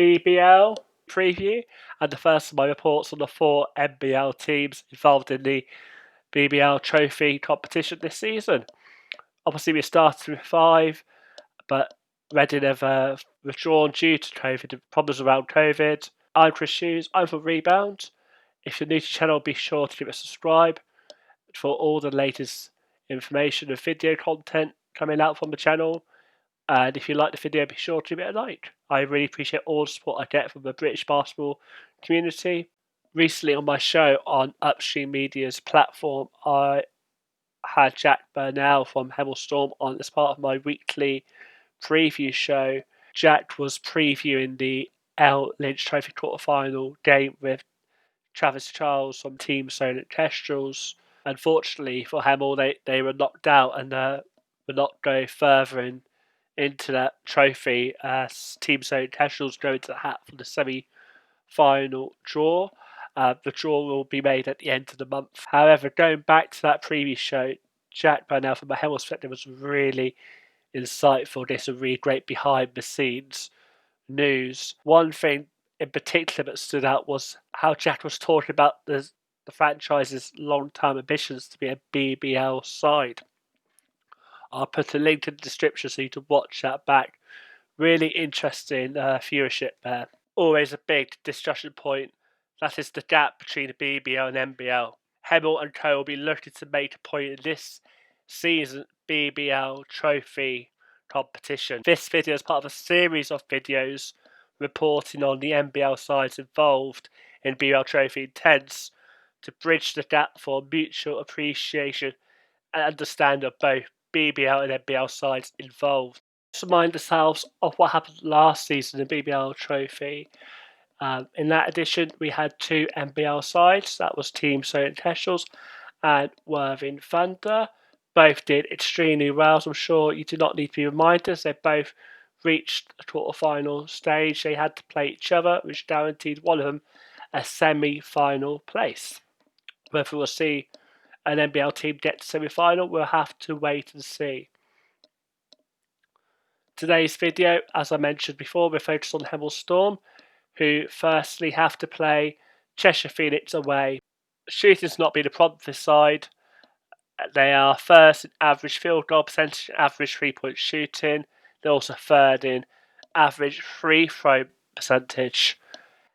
BBL preview and the first of my reports on the 4 NBL teams involved in the BBL Trophy competition this season. Obviously, we started with 5, but Reading have withdrawn due to COVID, problems around COVID. I'm Chris Hughes, I'm from Rebound. If you're new to the channel, be sure to give it a subscribe for all the latest information and video content coming out from the channel. And if you like the video, be sure to give it a like. I really appreciate all the support I get from the British basketball community. Recently on my show on UPSTREAMEDIA's platform, I had Jack Burnell from Hemel Storm on as part of my weekly preview show. Jack was previewing the L Lynch Trophy quarterfinal game with Travis Charles from Team SOLENT KESTRELS. Unfortunately for Hemel, they were knocked out and will not go further into that trophy as Team SOLENT KESTRELS go into the hat for the semi-final draw. The draw will be made at the end of the month. However, going back to that previous show, Jack Burnell from a Hemel perspective was really insightful. There's some really great behind the scenes news. One thing in particular that stood out was how Jack was talking about the franchise's long-term ambitions to be a BBL side. I'll put a link in the description so you can watch that back. Really interesting viewership there. Always a big discussion point. That is the gap between the BBL and NBL. Hemel and co will be looking to make a point in this season BBL trophy competition. This video is part of a series of videos reporting on the NBL sides involved in BBL trophy intents to bridge the gap for mutual appreciation and understanding of both BBL and NBL sides involved. Let's remind ourselves of what happened last season in the BBL trophy. In that edition, we had 2 NBL sides. That was Team SOLENT KESTRELS and Worthing Thunder. Both did extremely well, as I'm sure you do not need to be reminded. They both reached the quarterfinal stage. They had to play each other, which guaranteed one of them a semi-final place. Whether we'll see an NBL team get to semi-final, we'll have to wait and see. Today's video, as I mentioned before, we're focused on Hemel Storm, who firstly have to play Cheshire Phoenix away. Shooting's not been a problem for this side. They are first in average field goal percentage, average 3-point shooting. They're also third in average free throw percentage.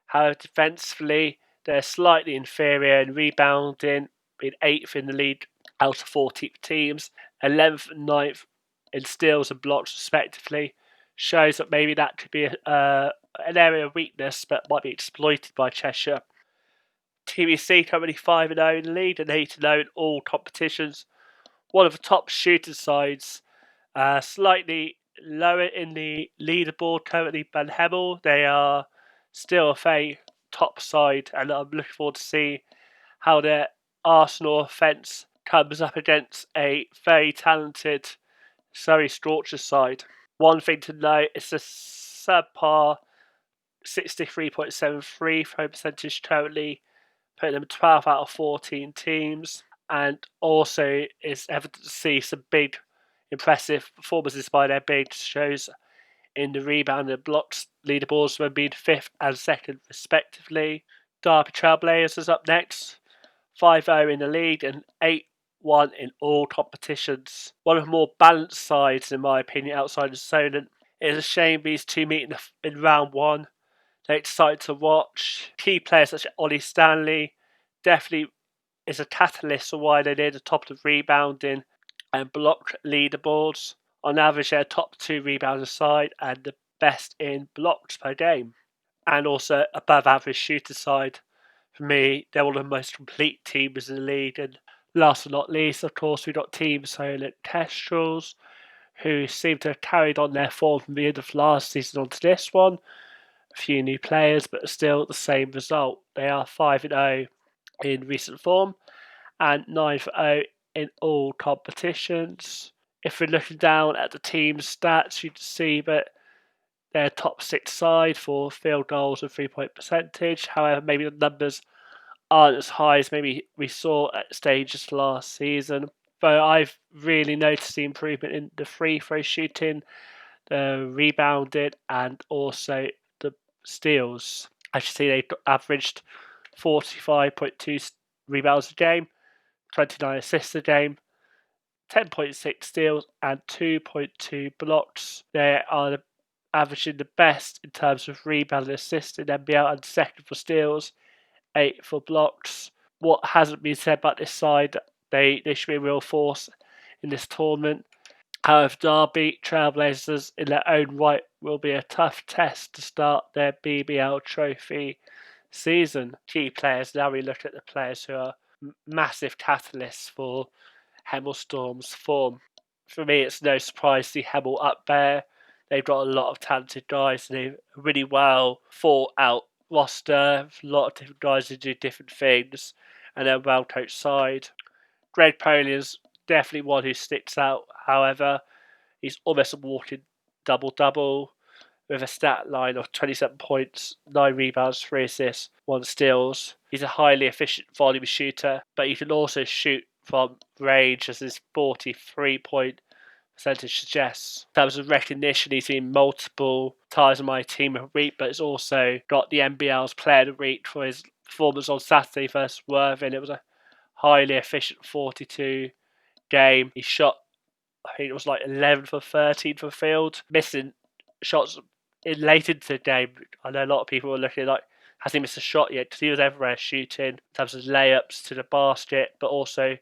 However, defensively, they're slightly inferior in rebounding, being 8th in the league out of 14 teams, 11th and 9th in steals and blocks respectively. Shows that maybe that could be an area of weakness, but might be exploited by Cheshire. TBC currently 5-0 in the lead and 8-0 in all competitions. One of the top shooting sides, slightly lower in the leaderboard currently than Hemel. They are still a very top side, and I'm looking forward to see how their Arsenal offence comes up against a very talented Surrey Scorchers side. One thing to note is the subpar 63.73 throw percentage currently, putting them 12 out of 14 teams, and also is evident to see some big impressive performances by their big shows in the rebound and blocks leaderboards when being 5th and 2nd respectively. Derby TRAILBLAZERS is up next, 5-0 in the league and 8-1 in all competitions. One of the more balanced sides in my opinion outside of Solent. It is a shame these two meet in round 1. They're excited to watch. Key players such as Ollie Stanley definitely is a catalyst for why they're near the top of the rebounding and block leaderboards. On average, they're top 2 rebounder side and the best in blocks per game. And also above average shooter side. For me, they're one of the most complete teams in the league. And last but not least, of course, we've got Team SOLENT KESTRELS, who seem to have carried on their form from the end of last season onto this one. A few new players, but still the same result. They are 5-0 in recent form and 9-0 in all competitions. If we're looking down at the team's stats, you can see that they're top 6 side for field goals and 3-point percentage. However, maybe the numbers aren't as high as maybe we saw at stages last season. Though I've really noticed the improvement in the free throw shooting, the rebounding, and also the steals. As you see, they averaged 45.2 rebounds a game, 29 assists a game, 10.6 steals, and 2.2 blocks. They are averaging the best in terms of rebound and assists in NBL, and second for steals, 8 for blocks. What hasn't been said about this side, they should be a real force in this tournament. However, Derby Trailblazers in their own right will be a tough test to start their BBL trophy season. Key players, now we look at the players who are massive catalysts for Hemel Storm's form. For me, it's no surprise to see Hemel up there. They've got a lot of talented guys, and they've really well thought out roster. A lot of different guys who do different things, and they're a well coached side. Greg POLEON's definitely one who sticks out. However, he's almost a walking double-double with a stat line of 27 points, 9 rebounds, 3 assists, 1 steals. He's a highly efficient volume shooter, but he can also shoot from range, as his 43-point percentage suggests. In terms of recognition, he's seen multiple times on my team of the week, but he's also got the NBL's player of the week for his performance on Saturday versus Worthing. It was a highly efficient 42 game. He shot, I think it was like 11 for 13 from field, missing shots late into the game. I know a lot of people were looking like, has he missed a shot yet? Because he was everywhere shooting in terms of layups to the basket, but also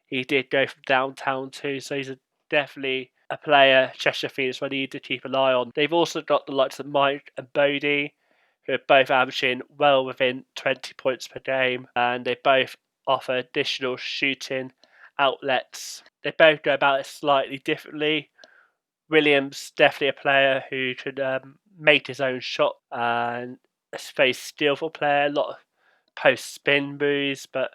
he did go from downtown too. So he's definitely a player Cheshire Phoenix will need to keep an eye on. They've also got the likes of Mike and Bodie, who are both averaging well within 20 points per game, and they both offer additional shooting outlets. They both go about it slightly differently. Williams, definitely a player who could make his own shot, and a very skillful player. A lot of post spin moves, but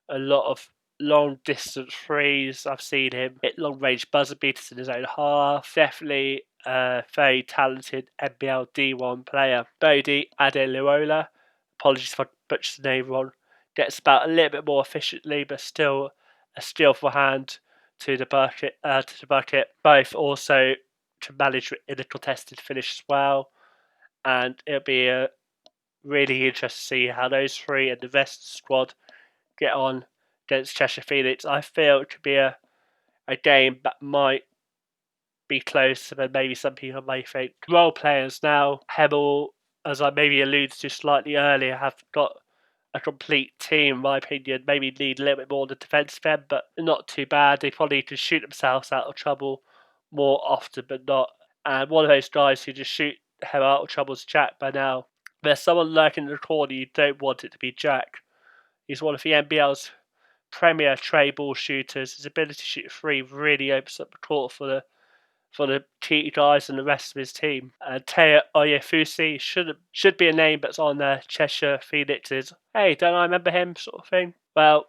a lot of long distance threes. I've seen him hit long range buzzer beaters in his own half. Definitely a very talented NBL D1 player. Bodie Adeluola, apologies if I butchered the name wrong, gets about a little bit more efficiently, but still a skillful hand to the bucket. Both also to manage in a contested finish as well, and it'll be a really interesting to see how those three and the rest of the squad get on against Cheshire Phoenix. I feel it could be a game that might be closer than maybe some people may think. Role players now, Hemel, as I maybe alluded to slightly earlier, have got a complete team, in my opinion. Maybe need a little bit more on the defensive end, but not too bad. They probably can shoot themselves out of trouble more often than not. And one of those guys who just shoot him out of trouble is Jack by now. There's someone lurking in the corner, you don't want it to be Jack. He's one of the NBL's premier tray ball shooters. His ability to shoot free really opens up the court for the key guys and the rest of his team. Teo Oyefusi should be a name that's on Cheshire Phoenix's. Hey, don't I remember him, sort of thing? Well,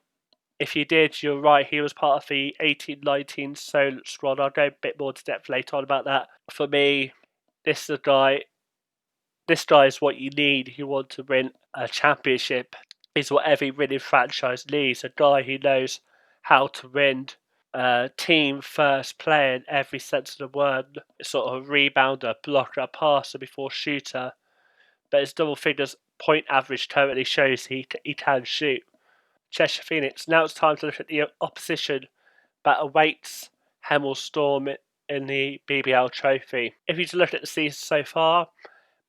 if you did, you're right. He was part of the 18-19 Solent squad. I'll go a bit more into depth later on about that. For me, this is a guy. This guy is what you need if you want to win a championship. Is what every winning franchise needs. A guy who knows how to win. Team first player in every sense of the word. Sort of a rebounder, blocker, passer before shooter. But his double figures point average currently shows he can shoot. Cheshire Phoenix. Now it's time to look at the opposition that awaits Hemel Storm in the BBL trophy. If you look at the season so far,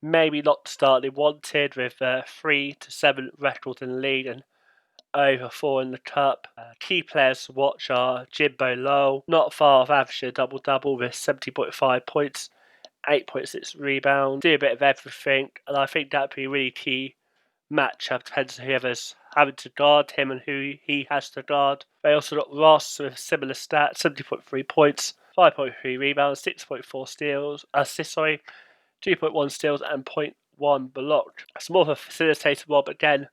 maybe not the start they wanted, with 3-7 record in the league and over 4 in the cup. Key players to watch are Jimbo Lowell, not far off averaging a double-double with 70.5 points, 8.6 rebounds, do a bit of everything, and I think that'd be a really key matchup. Depends on whoever's having to guard him and who he has to guard. They also got Ross with similar stats, 70.3 points, 5.3 rebounds, 6.4 steals, assists, 2.1 steals and 0.1 blocked. It's more of a facilitator role, but again,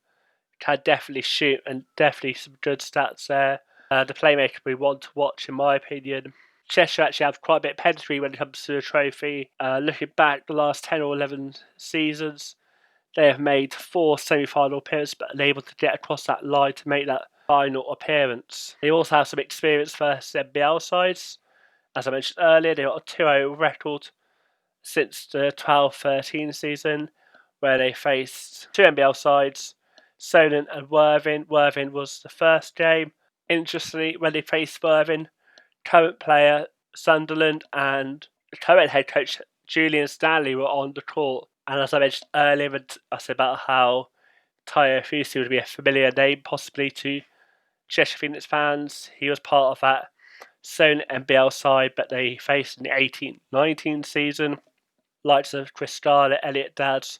can definitely shoot and definitely some good stats there. The playmaker we want to watch, in my opinion. Cheshire actually have quite a bit of pedigree when it comes to the trophy. Looking back the last 10 or 11 seasons, they have made 4 semi-final appearances, but unable to get across that line to make that final appearance. They also have some experience versus NBL sides. As I mentioned earlier, they got a 2-0 record since the 12-13 season, where they faced two NBL sides, Solent and Worthing. Worthing was the first game. Interestingly, when they faced Worthing, current player Sunderland and current head coach Julian Stanley were on the court. And as I mentioned earlier, I said about how Tayo Fusi would be a familiar name possibly to Cheshire Phoenix fans. He was part of that Solent NBL side, but they faced in the 18-19 season. Likes of Chris Scarlett, Elliot Dadds,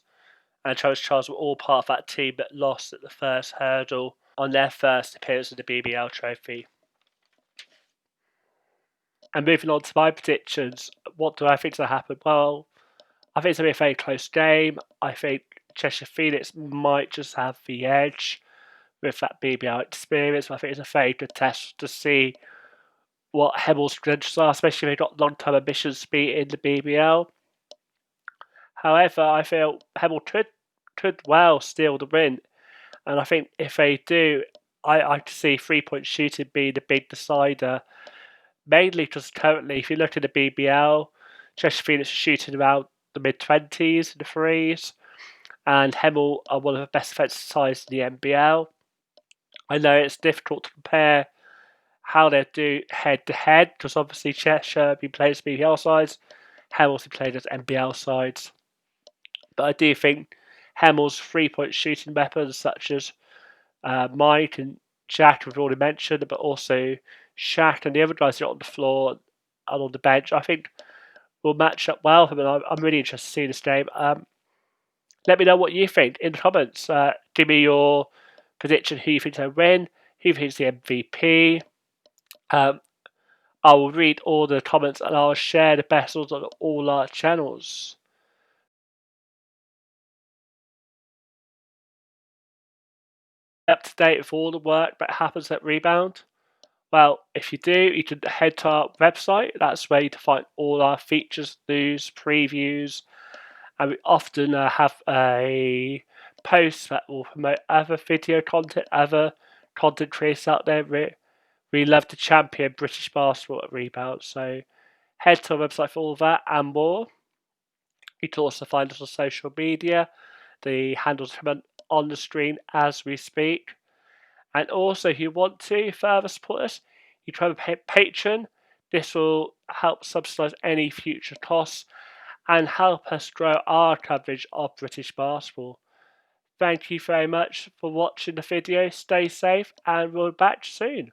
and Travis Charles were all part of that team that lost at the first hurdle on their first appearance of the BBL trophy. And moving on to my predictions, what do I think will happen? Well, I think it's going to be a very close game. I think Cheshire Phoenix might just have the edge with that BBL experience. I think it's a very good test to see what Hemel's credentials are, especially if they've got long-term ambitions to be in the BBL. However, I feel Hemel could well steal the win. And I think if they do, I could see 3-point shooting being the big decider. Mainly because currently, if you look at the BBL, Cheshire Phoenix is shooting around the mid-20s in the threes. And Hemel are one of the best defensive sides in the NBL. I know it's difficult to compare how they do head-to-head, because obviously Cheshire have been playing as BBL sides, Hemel's been playing as NBL sides. But I do think Hemel's 3-point shooting weapons, such as Mike and Jack, we've already mentioned, but also Shaq and the other guys who are on the floor and on the bench, I think will match up well. I mean, I'm really interested to see this game. Let me know what you think in the comments. Give me your prediction, who you think will win, who you think is the MVP. I will read all the comments and I'll share the best ones on all our channels. Up to date with all the work that happens at Rebound? Well, if you do, you can head to our website. That's where you can find all our features, news, previews, and we often have a post that will promote other video content, other content creators out there. We love to champion British basketball at Rebound, so head to our website for all that and more. You can also find us on social media. The handles come on the screen as we speak. And also, if you want to further support us, you can become a patron. This will help subsidise any future costs and help us grow our coverage of British basketball. Thank you very much for watching the video. Stay safe and we'll be back soon.